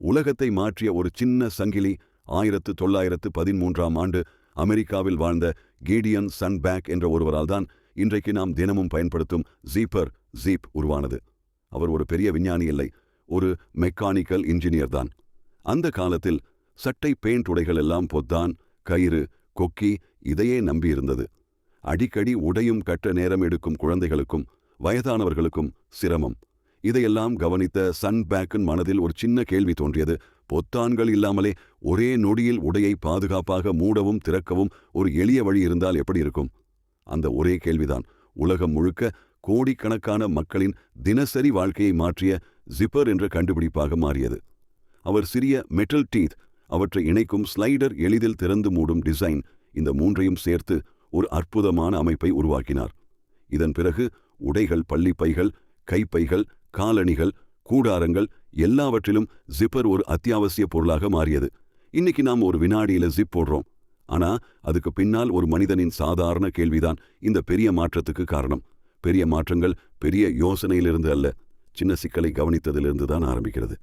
உலகத்தை மாற்றிய ஒரு சின்ன சங்கிலி. 1913ஆம் ஆண்டு அமெரிக்காவில் வாழ்ந்த கீடியன் சன்பேக் என்ற ஒருவரால் தான் இன்றைக்கு நாம் தினமும் பயன்படுத்தும் ஜீப் உருவானது. அவர் ஒரு பெரிய விஞ்ஞானி இல்லை, ஒரு மெக்கானிக்கல் இன்ஜினியர் தான். அந்த காலத்தில் சட்டை பெயிண்ட் உடைகள் எல்லாம் பொத்தான், கயிறு, கொக்கி இதையே நம்பியிருந்தது. அடிக்கடி உடையும் கட்ட நேரம் எடுக்கும் குழந்தைகளுக்கும் வயதானவர்களுக்கும் சிரமம். இதையெல்லாம் கவனித்த சன்பேக்கின் மனதில் ஒரு சின்ன கேள்வி தோன்றியது. பொத்தான்கள் இல்லாமலே ஒரே நொடியில் உடையை பாதுகாப்பாக மூடவும் திறக்கவும் ஒரு எளிய வழி இருந்தால் எப்படி இருக்கும்? அந்த ஒரே கேள்விதான் உலகம் முழுக்க கோடிக்கணக்கான மக்களின் தினசரி வாழ்க்கையை மாற்றிய ஜிப்பர் என்ற கண்டுபிடிப்பாக மாறியது. அவர் சிறிய மெட்டல் டீத், அவற்றை இணைக்கும் ஸ்லைடர், எளிதில் திறந்து மூடும் டிசைன், இந்த மூன்றையும் சேர்த்து ஒரு அற்புதமான அமைப்பை உருவாக்கினார். இதன் பிறகு உடைகள், பள்ளிப்பைகள், கைப்பைகள், காலணிகள், கூடாரங்கள் எல்லாவற்றிலும் ஜிப்பர் ஒரு அத்தியாவசிய பொருளாக மாறியது. இன்னைக்கு நாம் ஒரு வினாடியில ஜிப் போடுறோம். ஆனா அதுக்கு பின்னால் ஒரு மனிதனின் சாதாரண கேள்விதான் இந்த பெரிய மாற்றத்துக்கு காரணம். பெரிய மாற்றங்கள் பெரிய யோசனையிலிருந்து அல்ல, சின்ன சிக்கலை கவனித்ததிலிருந்து தான் ஆரம்பிக்கிறது.